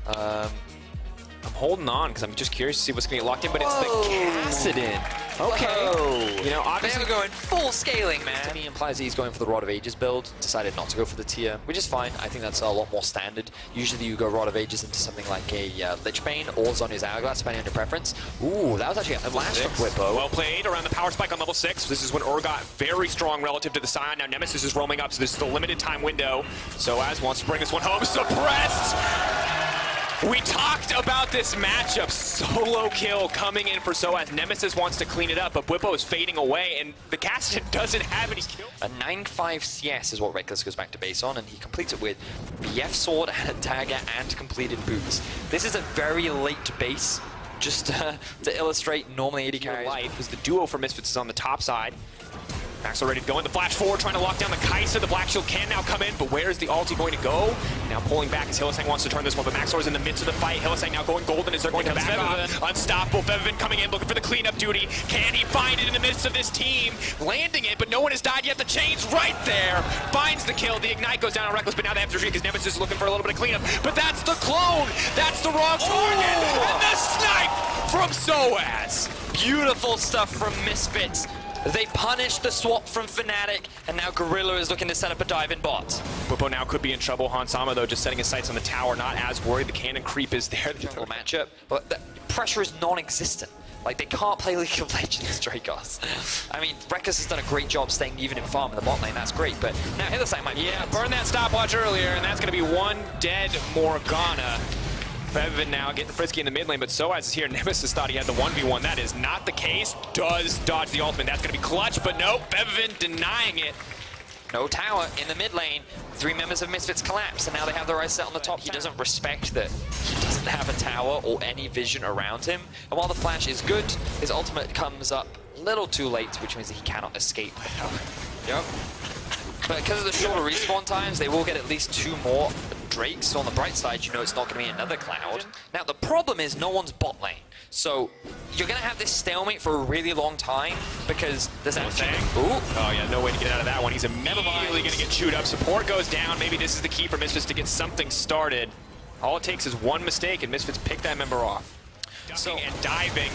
I'm holding on because I'm just curious to see what's going to get locked in, but it's the Kassadin. Okay. Whoa. You know, obviously They're going full scaling, man. To me, implies that he's going for the Rod of Ages build, decided not to go for the tier, which is fine. I think that's a lot more standard. Usually you go Rod of Ages into something like a Lich Bane or Zhonya's Hourglass, depending on your preference. Ooh, that was actually a flash from Bwipo. Well played around the power spike on level 6. This is when got very strong relative to the Scion. Now Nemesis is roaming up, so this is the limited time window. sOAZ wants to bring this one home. Suppressed! We talked about this matchup. Solo kill coming in for sOAZ. Nemesis wants to clean it up, but Bwipo is fading away, and the Kassadin doesn't have any kills. A 9-5 CS is what Rekkles goes back to base on, and he completes it with BF Sword and a dagger and completed boots. This is a very late base, just to illustrate normally AD carries. Life is the duo for Misfits is on the top side. Maxlore ready to go in the flash forward, trying to lock down the Kai'Sa. The Black Shield can now come in, but where is the ulti going to go? Now pulling back as Hylissang wants to turn this one, but Maxlore's in the midst of the fight. Hylissang now going golden as they're going to back off. Unstoppable. Febiven coming in, looking for the cleanup duty. Can he find it in the midst of this team? Landing it, but no one has died yet. The chain's right there. Finds the kill. The Ignite goes down on Rekkles, but now they have to retreat because Nemesis is looking for a little bit of cleanup. But that's the clone. That's the wrong target. And the snipe from sOAZ. Beautiful stuff from Misfits. They punished the swap from Fnatic, and now Gorilla is looking to set up a dive-in bot. Bwipo now could be in trouble. Hansama, though, just setting his sights on the tower, not as worried. The cannon creep is there. The Jungle matchup, but the pressure is non-existent. Like, they can't play League of Legends, Dracos. I mean, Rekkles has done a great job staying even in farm in the bot lane, that's great, but now Hylissang might be burn that stopwatch earlier, and that's going to be one dead Morgana. Febiven now getting frisky in the mid lane, but sOAZ is here. Nemesis thought he had the 1v1. That is not the case. Does dodge the ultimate. That's going to be clutch, but no, Febiven denying it. No tower in the mid lane. 3 members of Misfits collapse, and now they have their eyes set on the top. He doesn't respect that he doesn't have a tower or any vision around him. And while the flash is good, his ultimate comes up a little too late, which means that he cannot escape. Yep. But because of the shorter respawn times, they will get at least 2 more Drakes. So on the bright side, you know it's not going to be another Cloud. Now the problem is no one's bot lane. So you're going to have this stalemate for a really long time because there's actually... Ooh. Oh yeah, no way to get out of that one. He's immediately going to get chewed up. Support goes down. Maybe this is the key for Misfits to get something started. All it takes is one mistake and Misfits pick that member off. Ducking and diving.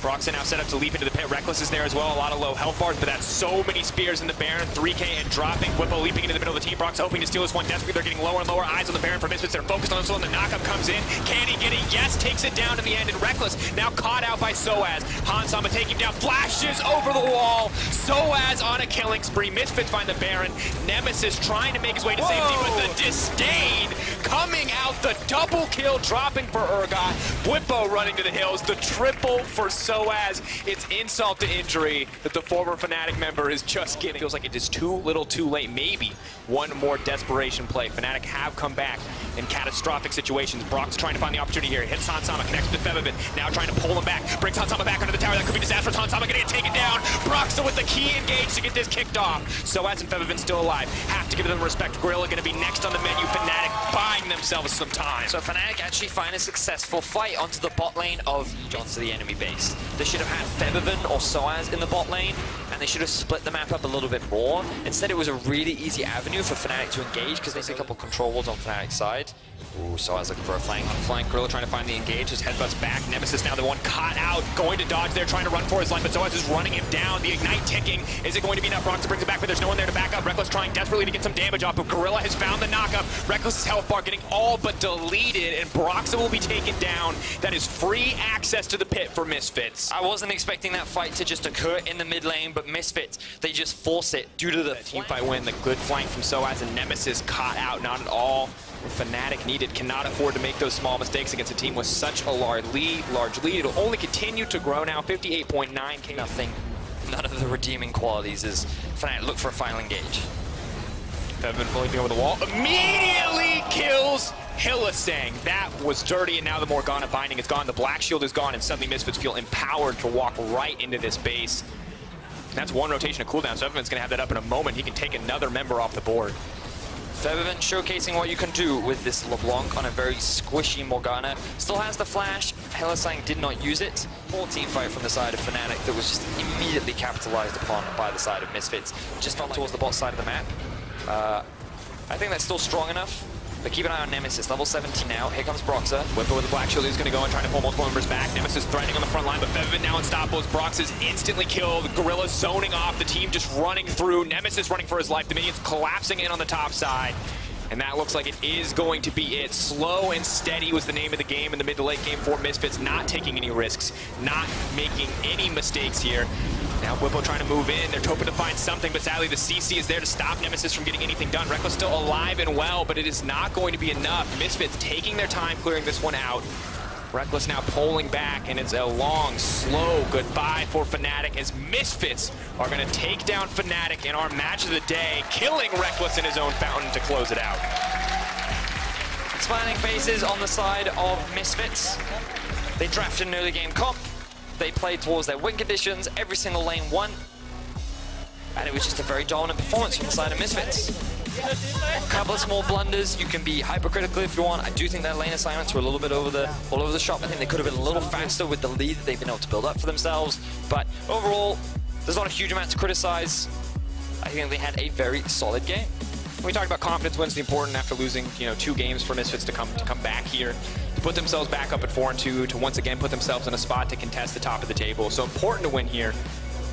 Broxah now set up to leap into the pit. Rekkles is there as well. A lot of low health bars, but that's so many spears in the Baron. 3K and dropping. Bwipo leaping into the middle of the team. Broxah hoping to steal this one desperately. They're getting lower and lower. Eyes on the Baron for Misfits. They're focused on this one. The knockup comes in. Can he get it? Yes, takes it down in the end. And Rekkles now caught out by sOAZ. Hansama taking down. Flashes over the wall. sOAZ on a killing spree. Misfits find the Baron. Nemesis trying to make his way to safety, but the disdain coming out. The double kill dropping for Urgot. Bwipo running to the hills. The triple for sOAZ. It's insult to injury that the former Fnatic member is just getting. Feels like it is too little too late. Maybe one more desperation play. Fnatic have come back in catastrophic situations. Brock's trying to find the opportunity here. Hits Hansama, connects with Febiven. Now trying to pull him back. Brings Hansama back under the tower. That could be disastrous. Hansama gonna get taken down. Broxah with the key engaged to get this kicked off. sOAZ and Febiven still alive. Have to give them respect. Gorilla gonna be next on the menu. Fnatic buying themselves some time. So Fnatic actually find a successful fight onto the bot lane of Johns to the enemy base. They should have had Febiven or sOAZ in the bot lane, and they should have split the map up a little bit more. Instead, it was a really easy avenue for Fnatic to engage because they see a couple control walls on Fnatic's side. Ooh, sOAZ looking for a flank. On flank, Gorilla trying to find the engage. His headbutts back. Nemesis now the one caught out, going to dodge there, trying to run for his life, but sOAZ is running him down. The Ignite ticking. Is it going to be enough? Broxah brings it back, but there's no one there to back up. Rekkles trying desperately to get some damage off, but Gorilla has found the knockup. Rekkles' health bar getting all but deleted, and Broxah will be taken down. That is free access to the pit for Misfits. I wasn't expecting that fight to just occur in the mid lane, but Misfits, they just force it due to the team fight win. The good flank from sOAZ, and Nemesis caught out. Not at all Fnatic needed. Cannot afford to make those small mistakes against a team with such a large lead. It'll only continue to grow now. 58.9K. Nothing. None of the redeeming qualities is Fnatic look for a final engage. Febiven floating over the wall. Immediately kills Hylissang. That was dirty, and now the Morgana binding is gone. The Black Shield is gone, and suddenly Misfits feel empowered to walk right into this base. That's one rotation of cooldown, so Febiven's going to have that up in a moment. He can take another member off the board. Febiven showcasing what you can do with this LeBlanc on a very squishy Morgana. Still has the flash. Hylissang did not use it. Poor team fight from the side of Fnatic that was just immediately capitalized upon by the side of Misfits. Just not towards the bot side of the map. I think that's still strong enough. But keep an eye on Nemesis, level 17 now. Here comes Broxah. Bwipo with the Black Shield is going to go and try to pull multiple members back. Nemesis threatening on the front line, but Febiven now unstoppable. Broxah is instantly killed. Gorilla zoning off, the team just running through. Nemesis running for his life. The minions collapsing in on the top side. And that looks like it is going to be it. Slow and steady was the name of the game in the mid to late game for Misfits. Not taking any risks, not making any mistakes here. Now Bwipo trying to move in. They're hoping to find something, but sadly the CC is there to stop Nemesis from getting anything done. Rekkles still alive and well, but it is not going to be enough. Misfits taking their time clearing this one out. Rekkles now pulling back, and it's a long, slow goodbye for Fnatic as Misfits are going to take down Fnatic in our match of the day, killing Rekkles in his own fountain to close it out. Smiling faces on the side of Misfits. They drafted an early game comp. They played towards their win conditions. Every single lane won. And it was just a very dominant performance from the side of Misfits. A couple of small blunders. You can be hypercritical if you want. I do think their lane assignments were a little bit all over the shop. I think they could have been a little faster with the lead that they've been able to build up for themselves. But overall, there's not a huge amount to criticize. I think they had a very solid game. We talked about confidence wins, the important after losing, 2 games for Misfits to come back here, to put themselves back up at 4-2, to once again put themselves in a spot to contest the top of the table. So important to win here,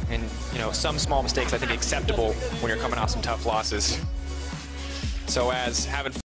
and some small mistakes I think acceptable when you're coming off some tough losses. sOAZ having